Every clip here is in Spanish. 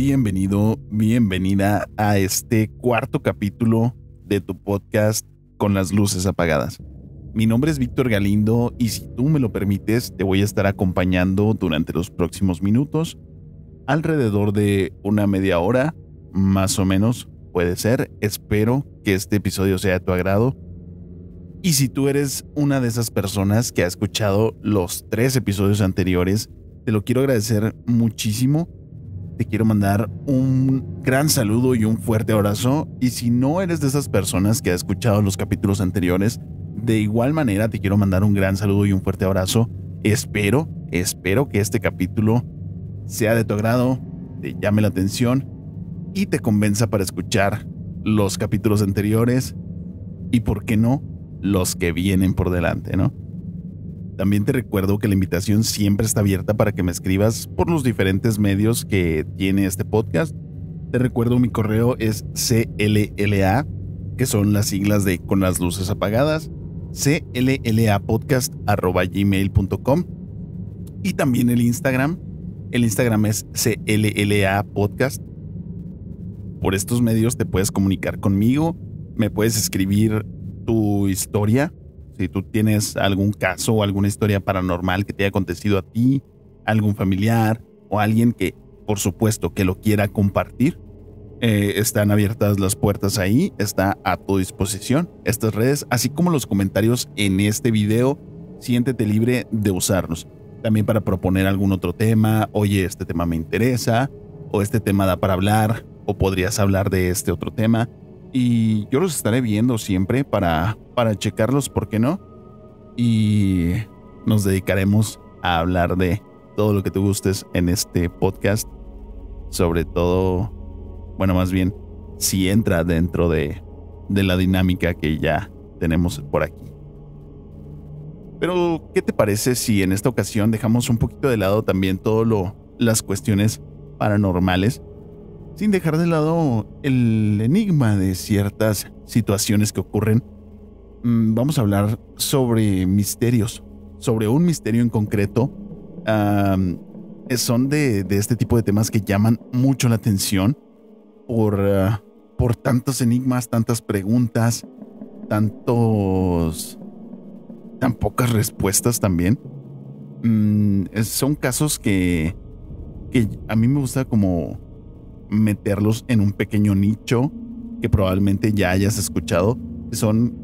bienvenido, bienvenida a este cuarto capítulo de tu podcast Con las luces apagadas. Mi nombre es Víctor Galindo y si tú me lo permites, te voy a estar acompañando durante los próximos minutos, alrededor de una media hora, más o menos, puede ser. Espero que este episodio sea de tu agrado. Y si tú eres una de esas personas que ha escuchado los 3 episodios anteriores, te lo quiero agradecer muchísimo. Te quiero mandar un gran saludo y un fuerte abrazo. Y si no eres de esas personas que ha escuchado los capítulos anteriores, de igual manera te quiero mandar un gran saludo y un fuerte abrazo. Espero que este capítulo sea de tu agrado, te llame la atención y te convenza para escuchar los capítulos anteriores y, por qué no, los que vienen por delante, ¿no? También te recuerdo que la invitación siempre está abierta para que me escribas por los diferentes medios que tiene este podcast. Te recuerdo, mi correo es CLLA, que son las siglas de Con las luces apagadas, cllapodcast@gmail.com, y también el Instagram es CLLA Podcast. Por estos medios te puedes comunicar conmigo, me puedes escribir tu historia. Si tú tienes algún caso o alguna historia paranormal que te haya acontecido a ti, algún familiar o alguien que, por supuesto, que lo quiera compartir, están abiertas las puertas ahí, está a tu disposición estas redes, así como los comentarios en este video. Siéntete libre de usarlos. También para proponer algún otro tema. Oye, este tema me interesa, o este tema da para hablar, o podrías hablar de este otro tema. Y yo los estaré viendo siempre para checarlos, ¿por qué no? Y nos dedicaremos a hablar de todo lo que te gustes en este podcast. Sobre todo, bueno, más bien, si entra dentro de la dinámica que ya tenemos por aquí. Pero, ¿qué te parece si en esta ocasión dejamos un poquito de lado también las cuestiones paranormales? Sin dejar de lado el enigma de ciertas situaciones que ocurren. Vamos a hablar sobre misterios, sobre un misterio en concreto. Son de este tipo de temas que llaman mucho la atención por tantos enigmas, tantas preguntas, tan pocas respuestas también. Son casos que a mí me gusta como meterlos en un pequeño nicho que probablemente ya hayas escuchado. Son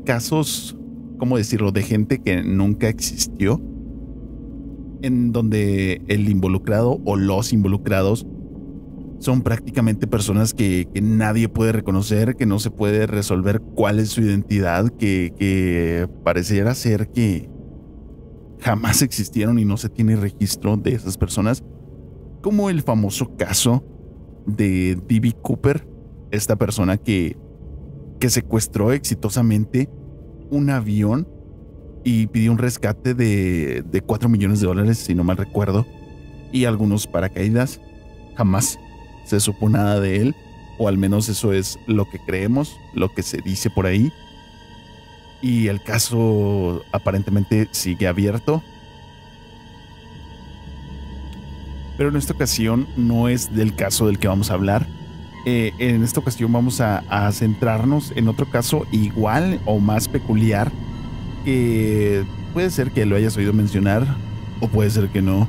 casos, ¿cómo decirlo?, de gente que nunca existió, en donde el involucrado o los involucrados son prácticamente personas que nadie puede reconocer, que no se puede resolver cuál es su identidad, que pareciera ser que jamás existieron y no se tiene registro de esas personas, como el famoso caso de D.B. Cooper, esta persona que secuestró exitosamente un avión y pidió un rescate de $4 millones, si no mal recuerdo, y algunos paracaídas. Jamás se supo nada de él, o al menos eso es lo que creemos, lo que se dice por ahí. Y el caso aparentemente sigue abierto. Pero en esta ocasión no es del caso del que vamos a hablar. En esta ocasión vamos a centrarnos en otro caso igual o más peculiar, que puede ser que lo hayas oído mencionar o puede ser que no,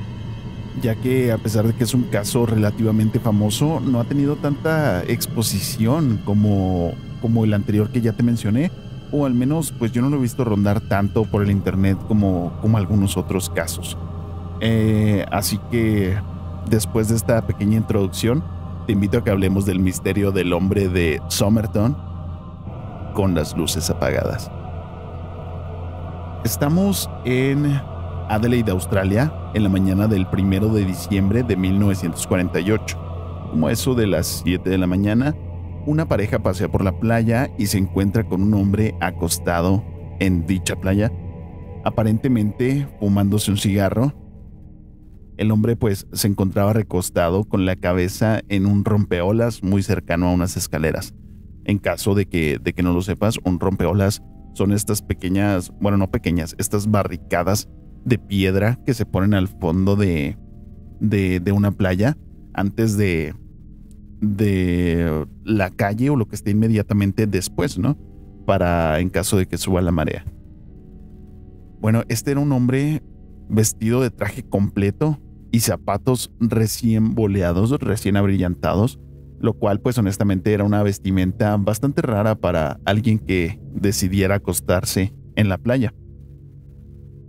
ya que a pesar de que es un caso relativamente famoso, no ha tenido tanta exposición como el anterior que ya te mencioné, o al menos pues yo no lo he visto rondar tanto por el internet como algunos otros casos. Así que después de esta pequeña introducción, te invito a que hablemos del misterio del hombre de Somerton con las luces apagadas. Estamos en Adelaide, Australia, en la mañana del 1 de diciembre de 1948. Como eso de las 7 de la mañana, una pareja pasea por la playa y se encuentra con un hombre acostado en dicha playa, aparentemente fumándose un cigarro. El hombre pues se encontraba recostado con la cabeza en un rompeolas muy cercano a unas escaleras. En caso de que no lo sepas, un rompeolas son estas pequeñas, bueno, no pequeñas, estas barricadas de piedra que se ponen al fondo de una playa antes de la calle o lo que esté inmediatamente después, ¿no? Para en caso de que suba la marea. Bueno, este era un hombre vestido de traje completo y zapatos recién boleados, recién abrillantados, lo cual pues honestamente era una vestimenta bastante rara para alguien que decidiera acostarse en la playa.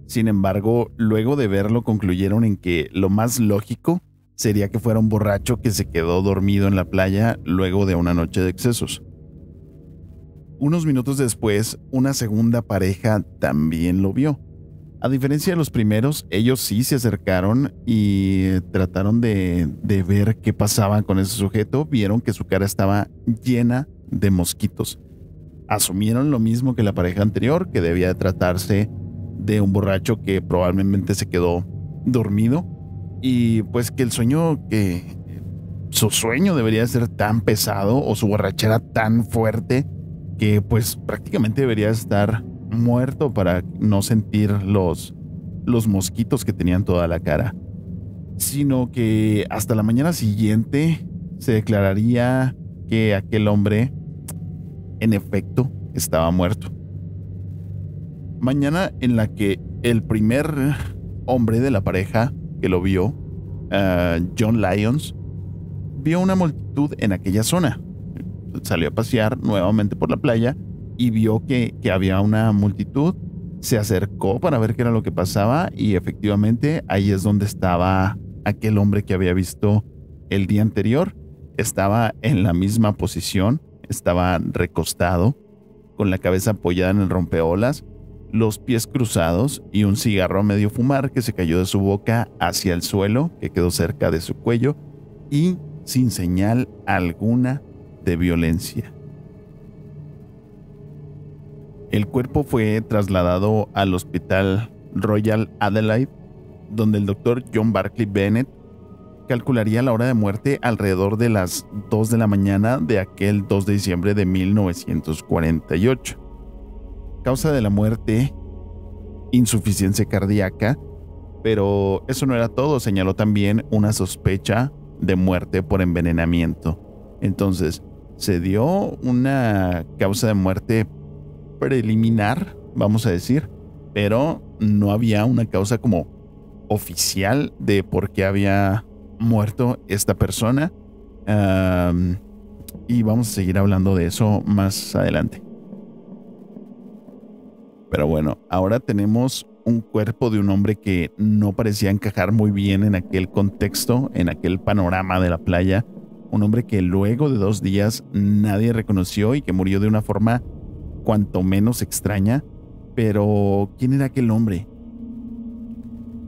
Sin embargo, luego de verlo concluyeron en que lo más lógico sería que fuera un borracho que se quedó dormido en la playa luego de una noche de excesos. Unos minutos después, una segunda pareja también lo vio. A diferencia de los primeros, ellos sí se acercaron y trataron de ver qué pasaba con ese sujeto. Vieron que su cara estaba llena de mosquitos. Asumieron lo mismo que la pareja anterior, que debía de tratarse de un borracho que probablemente se quedó dormido y pues que su sueño debería ser tan pesado o su borrachera tan fuerte que pues prácticamente debería estar muerto para no sentir los mosquitos que tenían toda la cara, sino que hasta la mañana siguiente se declararía que aquel hombre en efecto estaba muerto. Mañana en la que el primer hombre de la pareja que lo vio, John Lyons, vio una multitud en aquella zona. Salió a pasear nuevamente por la playa y vio que había una multitud. Se acercó para ver qué era lo que pasaba y efectivamente ahí es donde estaba aquel hombre que había visto el día anterior. Estaba en la misma posición, estaba recostado, con la cabeza apoyada en el rompeolas, los pies cruzados y un cigarro a medio fumar que se cayó de su boca hacia el suelo, que quedó cerca de su cuello y sin señal alguna de violencia. El cuerpo fue trasladado al Hospital Royal Adelaide, donde el doctor John Barclay Bennett calcularía la hora de muerte alrededor de las 2 de la mañana de aquel 2 de diciembre de 1948. Causa de la muerte, insuficiencia cardíaca, pero eso no era todo, señaló también una sospecha de muerte por envenenamiento. Entonces, se dio una causa de muerte preliminar, vamos a decir, pero no había una causa como oficial de por qué había muerto esta persona. Y vamos a seguir hablando de eso más adelante. Pero bueno, ahora tenemos un cuerpo de un hombre que no parecía encajar muy bien en aquel contexto, en aquel panorama de la playa. Un hombre que luego de 2 días nadie reconoció y que murió de una forma cuanto menos extraña. Pero, ¿quién era aquel hombre?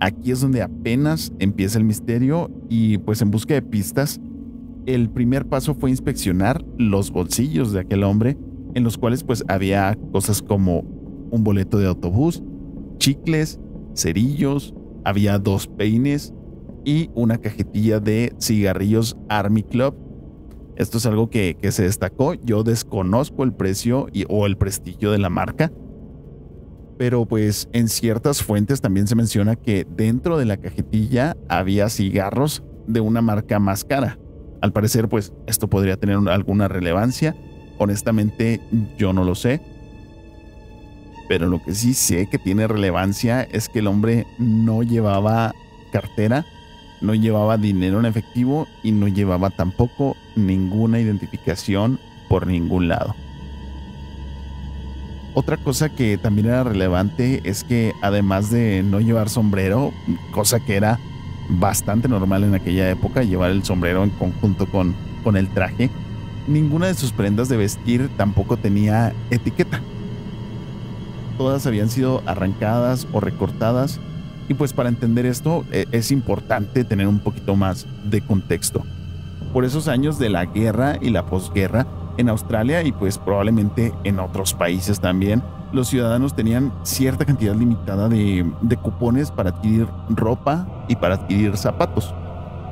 Aquí es donde apenas empieza el misterio y pues en busca de pistas, el primer paso fue inspeccionar los bolsillos de aquel hombre, en los cuales pues había cosas como un boleto de autobús, chicles, cerillos, había 2 peines y una cajetilla de cigarrillos Army Club. Esto es algo que se destacó. Yo desconozco el precio o el prestigio de la marca, pero pues en ciertas fuentes también se menciona que dentro de la cajetilla había cigarros de una marca más cara. Al parecer pues esto podría tener alguna relevancia. Honestamente yo no lo sé, pero lo que sí sé que tiene relevancia es que el hombre no llevaba cartera, no llevaba dinero en efectivo y no llevaba tampoco ninguna identificación por ningún lado. Otra cosa que también era relevante es que además de no llevar sombrero, cosa que era bastante normal en aquella época, llevar el sombrero en conjunto con el traje, ninguna de sus prendas de vestir tampoco tenía etiqueta. Todas habían sido arrancadas o recortadas y pues para entender esto es importante tener un poquito más de contexto. Por esos años de la guerra y la posguerra, en Australia y pues probablemente en otros países también, los ciudadanos tenían cierta cantidad limitada de cupones para adquirir ropa y para adquirir zapatos,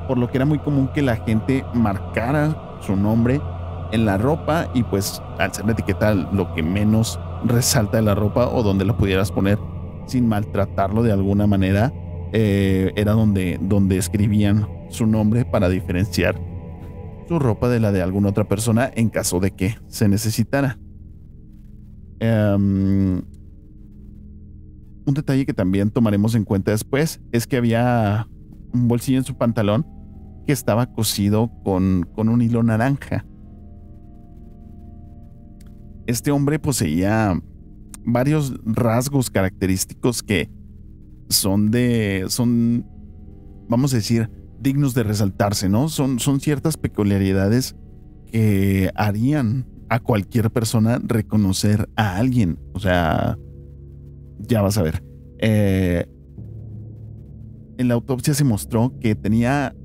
por lo que era muy común que la gente marcara su nombre en la ropa y pues al ser la etiqueta lo que menos resalta de la ropa o donde la pudieras poner sin maltratarlo de alguna manera, era donde escribían su nombre para diferenciar su ropa de la de alguna otra persona en caso de que se necesitara. Un detalle que también tomaremos en cuenta después es que había un bolsillo en su pantalón que estaba cosido con un hilo naranja. Este hombre poseía varios rasgos característicos que son, vamos a decir, dignos de resaltarse, ¿no? Son ciertas peculiaridades que harían a cualquier persona reconocer a alguien. O sea, ya vas a ver. En la autopsia se mostró que tenía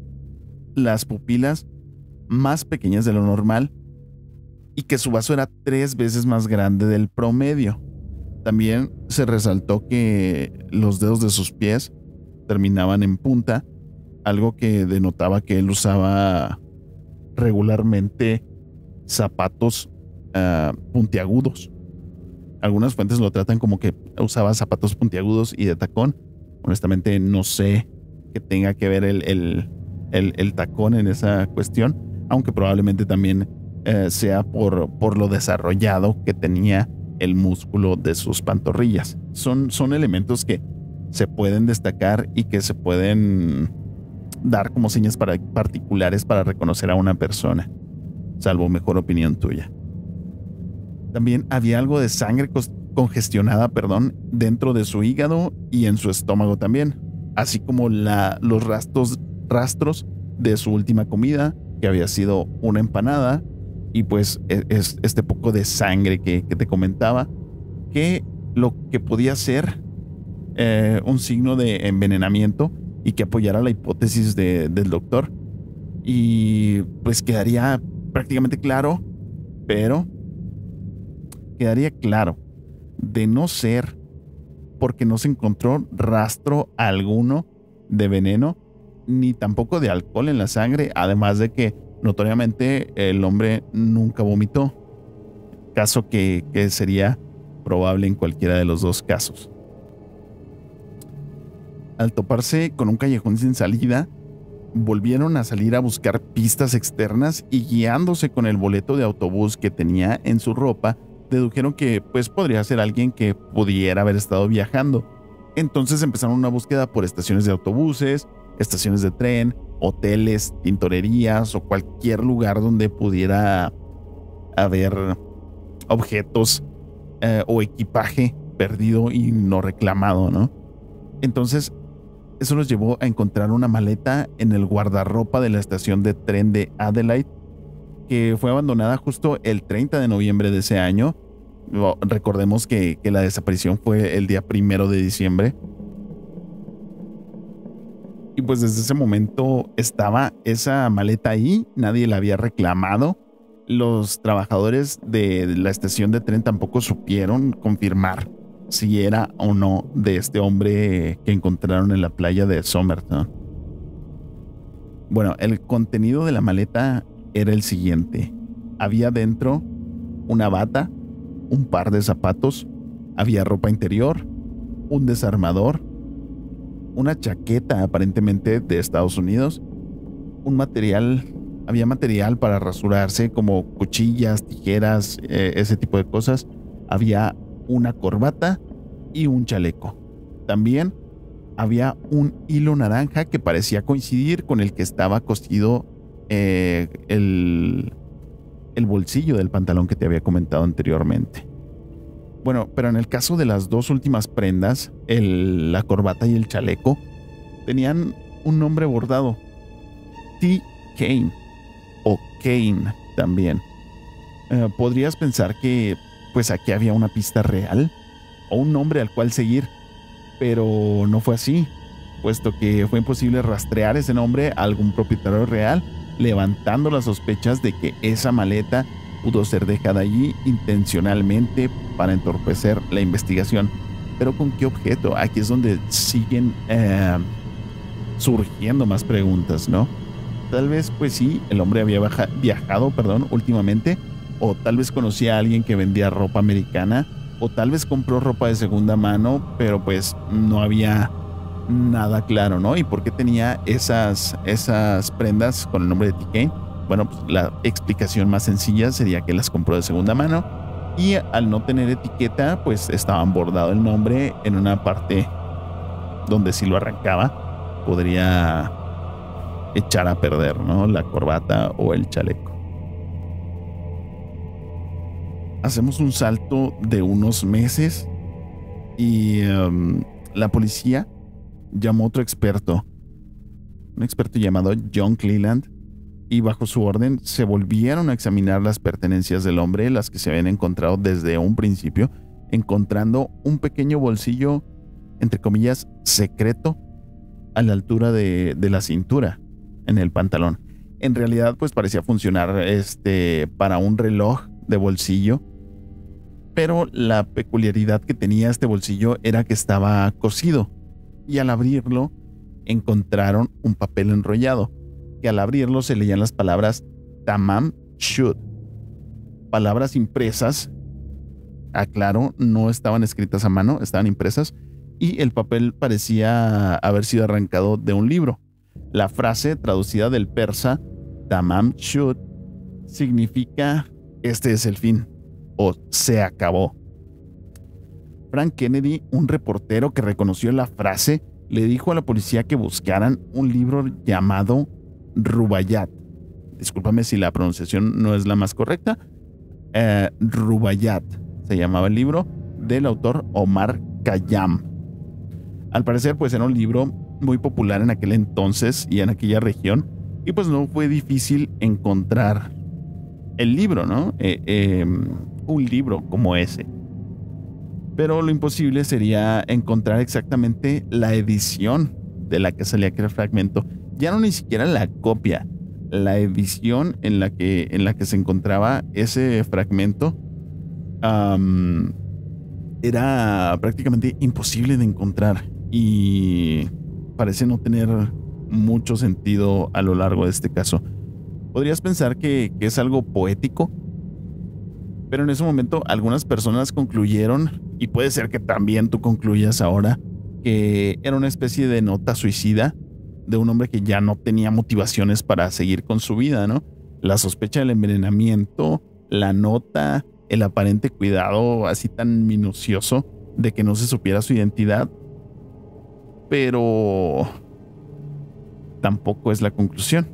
las pupilas más pequeñas de lo normal y que su vaso era 3 veces más grande del promedio. También se resaltó que los dedos de sus pies terminaban en punta, algo que denotaba que él usaba regularmente zapatos puntiagudos. Algunas fuentes lo tratan como que usaba zapatos puntiagudos y de tacón. Honestamente no sé qué tenga que ver el tacón en esa cuestión, aunque probablemente también sea por lo desarrollado que tenía el músculo de sus pantorrillas. Son elementos que se pueden destacar y que se pueden dar como señas particulares para reconocer a una persona, salvo mejor opinión tuya. También había algo de sangre congestionada, dentro de su hígado y en su estómago también, así como los rastros de su última comida, que había sido una empanada, y pues es este poco de sangre que te comentaba, que lo que podía ser un signo de envenenamiento y que apoyara la hipótesis del doctor. Y pues quedaría prácticamente claro, pero quedaría claro de no ser porque no se encontró rastro alguno de veneno ni tampoco de alcohol en la sangre, además de que notoriamente el hombre nunca vomitó, caso que sería probable en cualquiera de los dos casos. Al toparse con un callejón sin salida, volvieron a salir a buscar pistas externas y, guiándose con el boleto de autobús que tenía en su ropa, dedujeron que pues podría ser alguien que pudiera haber estado viajando. Entonces empezaron una búsqueda por estaciones de autobuses, estaciones de tren, hoteles, tintorerías o cualquier lugar donde pudiera haber objetos o equipaje perdido y no reclamado, ¿no? Entonces eso los llevó a encontrar una maleta en el guardarropa de la estación de tren de Adelaide, que fue abandonada justo el 30 de noviembre de ese año. Recordemos que la desaparición fue el día 1 de diciembre. Y pues desde ese momento estaba esa maleta ahí, nadie la había reclamado. Los trabajadores de la estación de tren tampoco supieron confirmar si era o no de este hombre que encontraron en la playa de Somerton. Bueno, el contenido de la maleta era el siguiente. Había dentro una bata, un par de zapatos, había ropa interior, un desarmador, una chaqueta aparentemente de Estados Unidos, había material para rasurarse como cuchillas, tijeras, ese tipo de cosas. Había una corbata y un chaleco. También había un hilo naranja que parecía coincidir con el que estaba cosido el bolsillo del pantalón que te había comentado anteriormente. Bueno, pero en el caso de las dos últimas prendas, la corbata y el chaleco, tenían un nombre bordado: T. Kane o Kane también. Podrías pensar que pues aquí había una pista real o un nombre al cual seguir, pero no fue así, puesto que fue imposible rastrear ese nombre a algún propietario real, levantando las sospechas de que esa maleta pudo ser dejada allí intencionalmente para entorpecer la investigación. Pero ¿con qué objeto? Aquí es donde siguen surgiendo más preguntas, ¿no? Tal vez, pues sí, el hombre había viajado últimamente, o tal vez conocía a alguien que vendía ropa americana, o tal vez compró ropa de segunda mano, pero pues no había nada claro, ¿no? ¿Y por qué tenía esas prendas con el nombre de T-Kane? Bueno, pues la explicación más sencilla sería que las compró de segunda mano y al no tener etiqueta, pues estaban bordado el nombre en una parte donde si lo arrancaba podría echar a perder, ¿no? La corbata o el chaleco. Hacemos un salto de unos meses y la policía llamó a otro experto, un experto llamado John Cleland, y bajo su orden se volvieron a examinar las pertenencias del hombre, las que se habían encontrado desde un principio, encontrando un pequeño bolsillo, entre comillas, secreto a la altura de la cintura, en el pantalón. En realidad, pues parecía funcionar para un reloj de bolsillo, pero la peculiaridad que tenía este bolsillo era que estaba cosido, y al abrirlo encontraron un papel enrollado, que al abrirlo se leían las palabras Tamam Shud, palabras impresas, aclaro, no estaban escritas a mano, estaban impresas, y el papel parecía haber sido arrancado de un libro. La frase, traducida del persa Tamam Shud, significa este es el fin o se acabó. Frank Kennedy, un reportero que reconoció la frase, le dijo a la policía que buscaran un libro llamado Rubaiyat. Discúlpame si la pronunciación no es la más correcta. Rubaiyat se llamaba el libro, del autor Omar Khayyam. Al parecer, pues era un libro muy popular en aquel entonces y en aquella región, y pues no fue difícil encontrar el libro, ¿no? Un libro como ese. Pero lo imposible sería encontrar exactamente la edición de la que salía aquel fragmento. Ya no ni siquiera la copia, la edición en la que se encontraba ese fragmento era prácticamente imposible de encontrar y parece no tener mucho sentido a lo largo de este caso. Podrías pensar que es algo poético, pero en ese momento algunas personas concluyeron, y puede ser que también tú concluyas ahora, que era una especie de nota suicida de un hombre que ya no tenía motivaciones para seguir con su vida, ¿no? La sospecha del envenenamiento, la nota, el aparente cuidado así tan minucioso de que no se supiera su identidad, pero tampoco es la conclusión.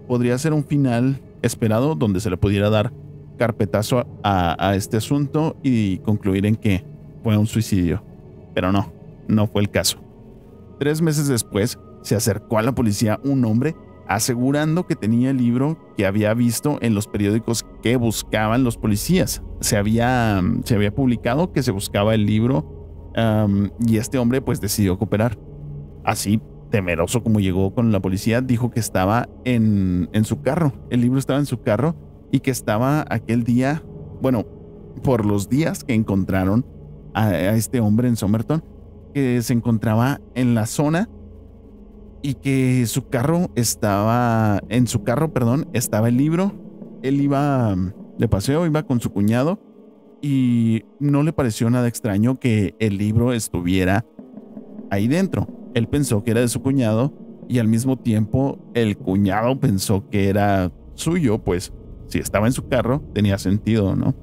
Podría ser un final esperado donde se le pudiera dar carpetazo a este asunto y concluir en que fue un suicidio, pero no fue el caso. 3 meses después se acercó a la policía un hombre asegurando que tenía el libro que había visto en los periódicos que buscaban los policías. Se había publicado que se buscaba el libro y este hombre pues decidió cooperar. Así, temeroso como llegó con la policía, dijo que estaba en su carro. El libro estaba en su carro y que estaba aquel día, bueno, por los días que encontraron a este hombre en Somerton, que se encontraba en la zona y que en su carro estaba el libro. Él iba de paseo, iba con su cuñado y no le pareció nada extraño que el libro estuviera ahí dentro. Él pensó que era de su cuñado y al mismo tiempo el cuñado pensó que era suyo, pues si estaba en su carro tenía sentido, ¿no?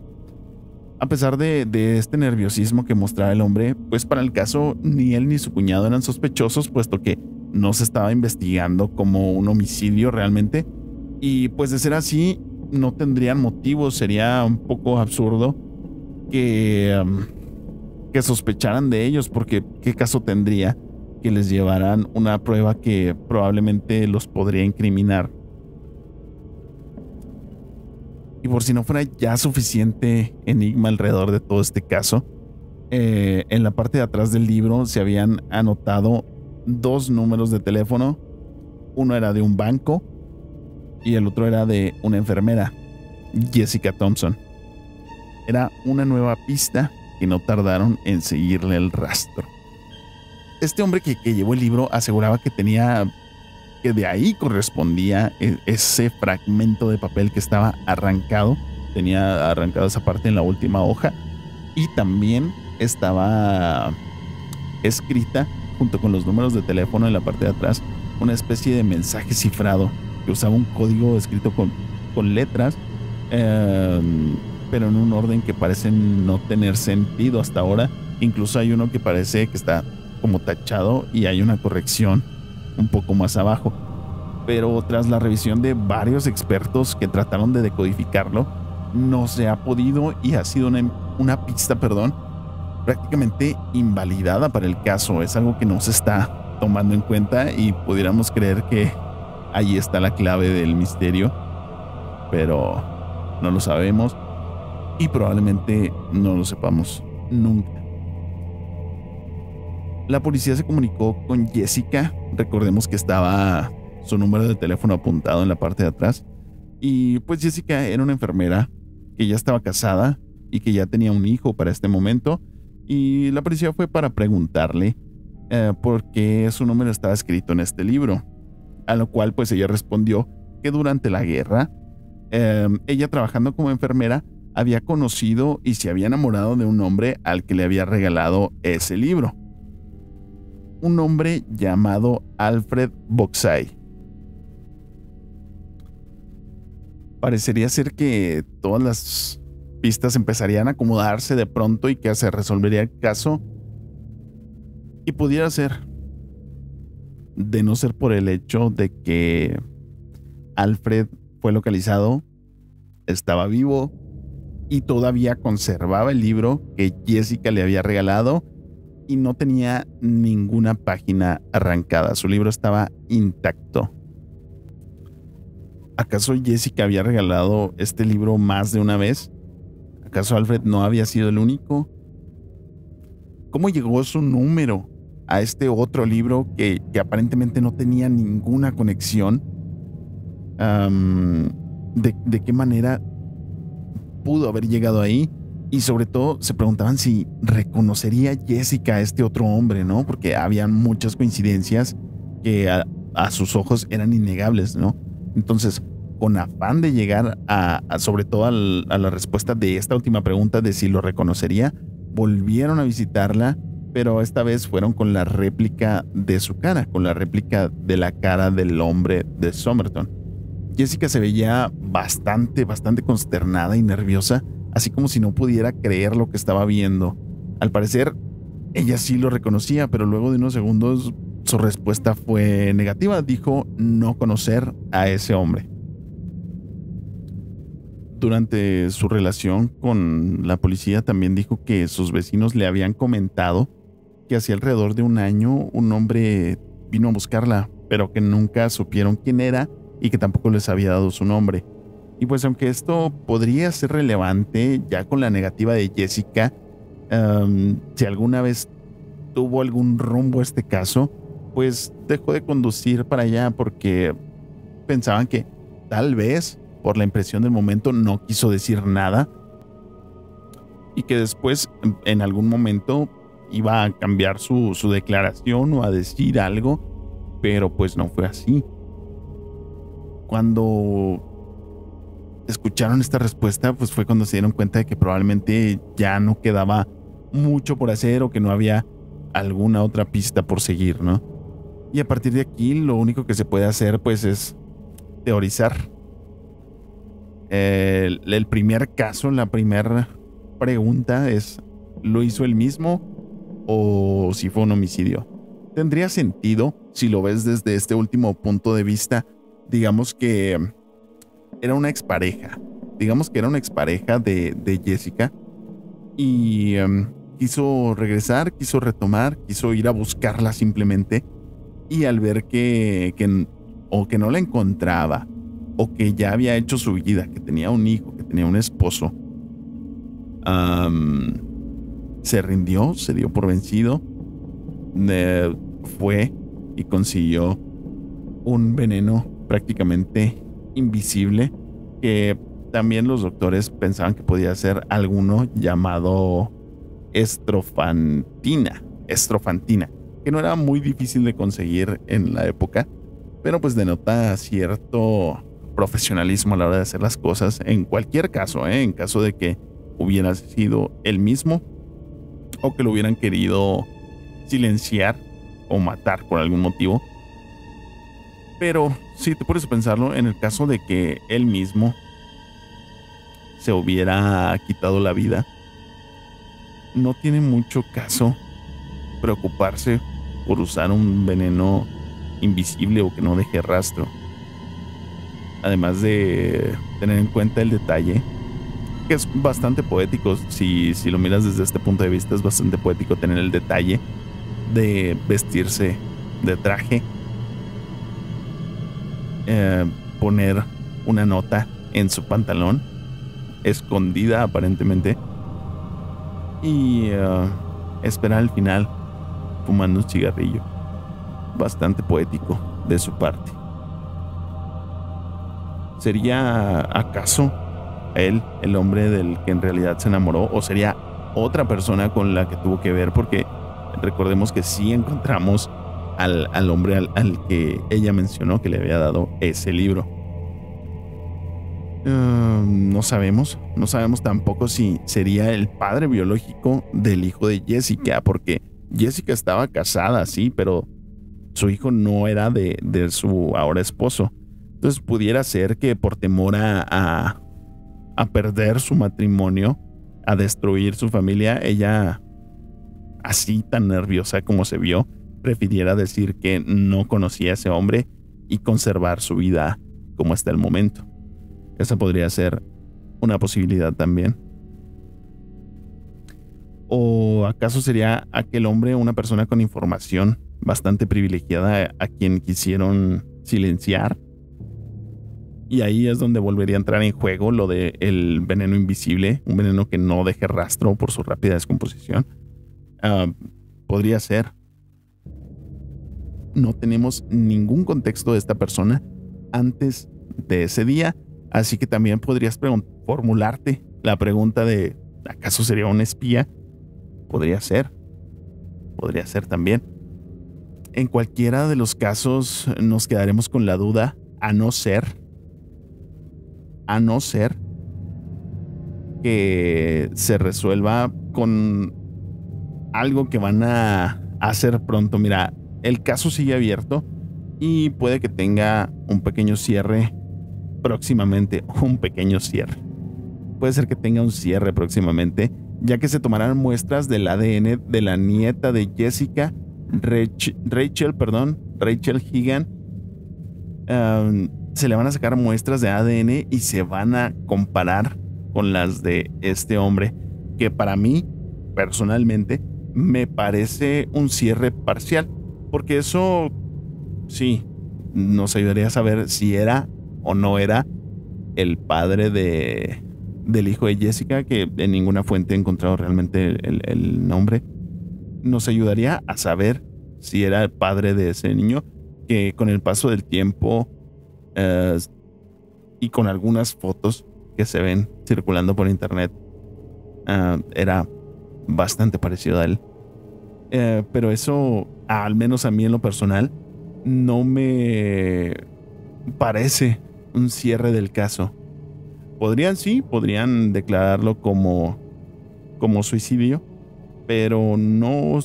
A pesar de este nerviosismo que mostraba el hombre, pues para el caso ni él ni su cuñado eran sospechosos, puesto que no se estaba investigando como un homicidio realmente, y pues de ser así no tendrían motivos. Sería un poco absurdo que sospecharan de ellos, porque ¿qué caso tendría que les llevaran una prueba que probablemente los podría incriminar? Y por si no fuera ya suficiente enigma alrededor de todo este caso, en la parte de atrás del libro se habían anotado 2 números de teléfono. Uno era de un banco y el otro era de una enfermera, Jessica Thompson. Era una nueva pista que no tardaron en seguirle el rastro. Este hombre que llevó el libro aseguraba que de ahí correspondía ese fragmento de papel que estaba arrancado. Tenía arrancada esa parte en la última hoja y también estaba escrita junto con los números de teléfono en la parte de atrás, una especie de mensaje cifrado que usaba un código escrito con letras, pero en un orden que parece no tener sentido hasta ahora. Incluso hay uno que parece que está como tachado y hay una corrección un poco más abajo. Pero tras la revisión de varios expertos que trataron de decodificarlo, no se ha podido y ha sido una pista, prácticamente invalidada para el caso. Es algo que no se está tomando en cuenta y pudiéramos creer que ahí está la clave del misterio, pero no lo sabemos y probablemente no lo sepamos nunca. La policía se comunicó con Jessica. Recordemos que estaba su número de teléfono apuntado en la parte de atrás. Y pues Jessica era una enfermera que ya estaba casada y que ya tenía un hijo para este momento. Y la policía fue para preguntarle por qué su número estaba escrito en este libro. A lo cual pues ella respondió que durante la guerra, ella trabajando como enfermera había conocido y se había enamorado de un hombre al que le había regalado ese libro. Un hombre llamado Alfred Boxay. Parecería ser que todas las pistas empezarían a acomodarse de pronto y que se resolvería el caso. Y pudiera ser, de no ser por el hecho de que Alfred fue localizado, estaba vivo y todavía conservaba el libro que Jessica le había regalado y no tenía ninguna página arrancada. Su libro estaba intacto. ¿Acaso Jessica había regalado este libro más de una vez? ¿Acaso Alfred no había sido el único? ¿Cómo llegó su número a este otro libro que aparentemente no tenía ninguna conexión? ¿De qué manera pudo haber llegado ahí? Y sobre todo se preguntaban si reconocería Jessica a este otro hombre, ¿no? Porque había muchas coincidencias que a sus ojos eran innegables, ¿no? Entonces, con afán de llegar sobre todo a la respuesta de esta última pregunta de si lo reconocería, volvieron a visitarla, pero esta vez fueron con la réplica de su cara, con la réplica de la cara del hombre de Somerton. Jessica se veía bastante consternada y nerviosa, así como si no pudiera creer lo que estaba viendo. Al parecer, ella sí lo reconocía, pero luego de unos segundos su respuesta fue negativa. Dijo no conocer a ese hombre. Durante su relación con la policía también dijo que sus vecinos le habían comentado que hacía alrededor de un año un hombre vino a buscarla, pero que nunca supieron quién era y que tampoco les había dado su nombre. Y pues aunque esto podría ser relevante ya con la negativa de Jessica, si alguna vez tuvo algún rumbo este caso, pues dejó de conducir para allá porque pensaban que tal vez por la impresión del momento no quiso decir nada y que después en algún momento iba a cambiar su declaración o a decir algo, pero pues no fue así. Cuando escucharon esta respuesta, pues fue cuando se dieron cuenta de que probablemente ya no quedaba mucho por hacer o que no había alguna otra pista por seguir, ¿no? Y a partir de aquí lo único que se puede hacer pues es teorizar. El primer caso, la primera pregunta es, ¿lo hizo él mismo o si fue un homicidio? Tendría sentido si lo ves desde este último punto de vista. Digamos que era una expareja. Digamos que era una expareja de Jessica y quiso regresar, quiso retomar, quiso ir a buscarla simplemente, y al ver que no la encontraba o que ya había hecho su vida, que tenía un hijo, que tenía un esposo, se rindió, se dio por vencido, fue y consiguió un veneno prácticamente invisible que también los doctores pensaban que podía ser alguno llamado estrofantina, que no era muy difícil de conseguir en la época, pero pues denota cierto profesionalismo a la hora de hacer las cosas en cualquier caso, en caso de que hubiera sido él mismo o que lo hubieran querido silenciar o matar por algún motivo. Pero si te pones a pensarlo, en el caso de que él mismo se hubiera quitado la vida, no tiene mucho caso preocuparse por usar un veneno invisible o que no deje rastro. Además de tener en cuenta el detalle, que es bastante poético, si lo miras desde este punto de vista, es bastante poético tener el detalle de vestirse de traje, poner una nota en su pantalón, escondida aparentemente, y esperar al final fumando un cigarrillo. Bastante poético de su parte. ¿Sería acaso él el hombre del que en realidad se enamoró, o sería otra persona con la que tuvo que ver? Porque recordemos que sí encontramos al hombre al que ella mencionó que le había dado ese libro. No sabemos tampoco si sería el padre biológico del hijo de Jessica, porque Jessica estaba casada, sí, pero su hijo no era de su ahora esposo. Entonces pudiera ser que por temor a perder su matrimonio, a destruir su familia, ella, así tan nerviosa como se vio, prefiriera decir que no conocía a ese hombre y conservar su vida como hasta el momento. Esa podría ser una posibilidad también. ¿O acaso sería aquel hombre una persona con información bastante privilegiada a quien quisieron silenciar? Y ahí es donde volvería a entrar en juego lo de el veneno invisible, un veneno que no deje rastro por su rápida descomposición. Podría ser. No tenemos ningún contexto de esta persona antes de ese día, así que también podrías formularte la pregunta de ¿acaso sería un espía? Podría ser también. En cualquiera de los casos nos quedaremos con la duda, a no ser que se resuelva con algo que van a hacer pronto. Mira, el caso sigue abierto y puede que tenga un pequeño cierre próximamente. Puede ser que tenga un cierre próximamente, ya que se tomarán muestras del ADN de la nieta de Jessica, Rachel Higan. Se le van a sacar muestras de ADN y se van a comparar con las de este hombre, que para mí, personalmente, me parece un cierre parcial, porque eso sí nos ayudaría a saber si era o no era el padre del hijo de Jessica, que en ninguna fuente he encontrado realmente el nombre. Nos ayudaría a saber si era el padre de ese niño, que con el paso del tiempo y con algunas fotos que se ven circulando por internet, era bastante parecido a él. Pero eso, al menos a mí en lo personal, no me parece un cierre del caso. Podrían declararlo como suicidio, pero no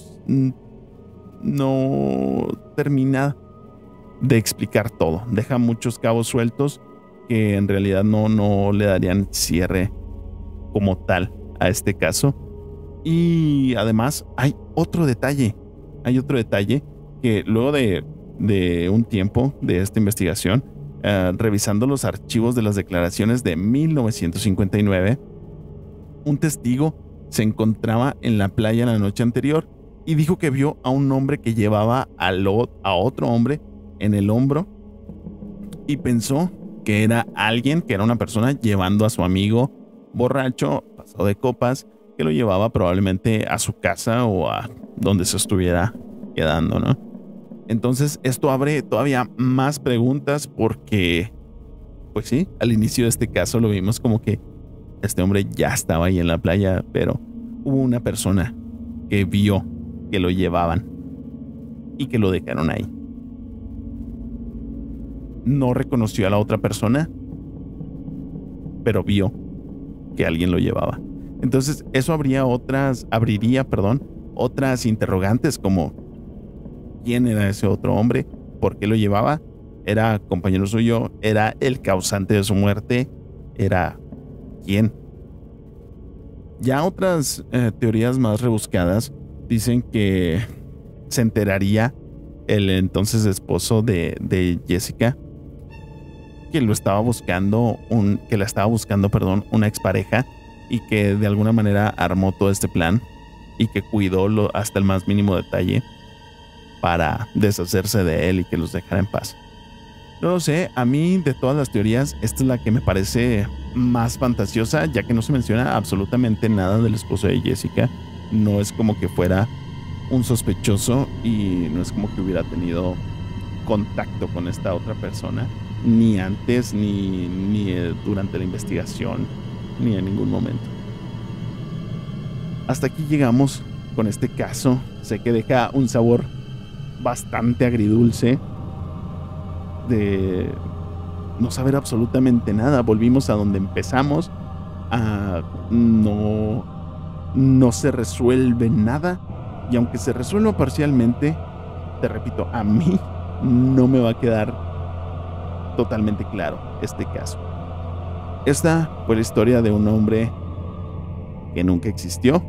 termina de explicar todo. Deja muchos cabos sueltos que en realidad no le darían cierre como tal a este caso. Y además hay otro detalle que luego de un tiempo de esta investigación, revisando los archivos de las declaraciones de 1959, un testigo se encontraba en la playa la noche anterior y dijo que vio a un hombre que llevaba a otro hombre en el hombro, y pensó que era una persona llevando a su amigo borracho, pasado de copas, que lo llevaba probablemente a su casa o a donde se estuviera quedando, ¿no? Entonces esto abre todavía más preguntas, porque pues sí, al inicio de este caso lo vimos como que este hombre ya estaba ahí en la playa, pero hubo una persona que vio que lo llevaban y que lo dejaron ahí. No reconoció a la otra persona, pero vio que alguien lo llevaba. Entonces eso abriría otras interrogantes como ¿quién era ese otro hombre? ¿Por qué lo llevaba? ¿Era compañero suyo? ¿Era el causante de su muerte? ¿Era quién? Ya otras teorías más rebuscadas dicen que se enteraría el entonces esposo de Jessica que lo estaba buscando, que la estaba buscando, perdón, una expareja, y que de alguna manera armó todo este plan y que cuidó hasta el más mínimo detalle para deshacerse de él y que los dejara en paz. No lo sé, a mí de todas las teorías, esta es la que me parece más fantasiosa, ya que no se menciona absolutamente nada del esposo de Jessica. No es como que fuera un sospechoso y no es como que hubiera tenido contacto con esta otra persona, ni antes, ni durante la investigación, ni en ningún momento. Hasta aquí llegamos con este caso. Sé que deja un sabor bastante agridulce de no saber absolutamente nada. Volvimos a donde empezamos. No se resuelve nada. Y aunque se resuelva parcialmente, te repito, a mí no me va a quedar totalmente claro este caso. Esta fue la historia de un hombre que nunca existió.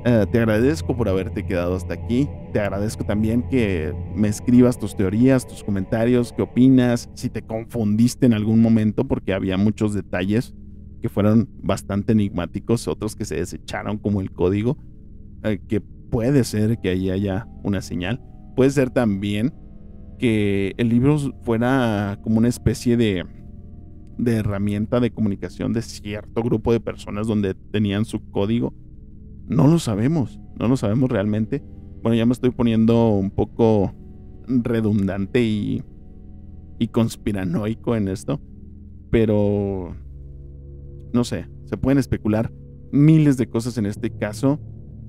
Te agradezco por haberte quedado hasta aquí. Te agradezco también que me escribas tus teorías, tus comentarios, qué opinas, si te confundiste en algún momento, porque había muchos detalles que fueron bastante enigmáticos, otros que se desecharon como el código, que puede ser que ahí haya una señal. Puede ser también que el libro fuera como una especie de herramienta de comunicación de cierto grupo de personas donde tenían su código. No lo sabemos realmente. Bueno, ya me estoy poniendo un poco redundante y conspiranoico en esto, pero no sé, se pueden especular miles de cosas en este caso.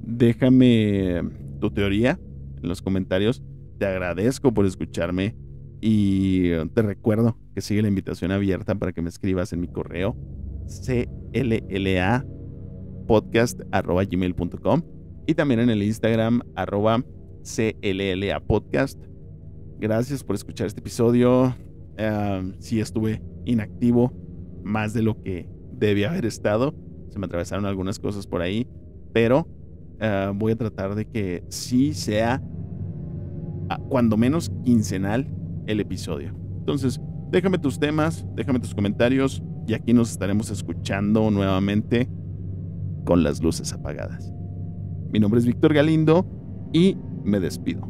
Déjame tu teoría en los comentarios. Te agradezco por escucharme y te recuerdo que sigue la invitación abierta para que me escribas en mi correo cllapodcast@gmail.com y también en el Instagram @cllapodcast. Gracias por escuchar este episodio. Sí estuve inactivo más de lo que debía haber estado. Se me atravesaron algunas cosas por ahí, pero voy a tratar de que sí sea cuando menos quincenal el episodio. Entonces, déjame tus temas, déjame tus comentarios y aquí nos estaremos escuchando nuevamente con las luces apagadas. Mi nombre es Víctor Galindo y me despido.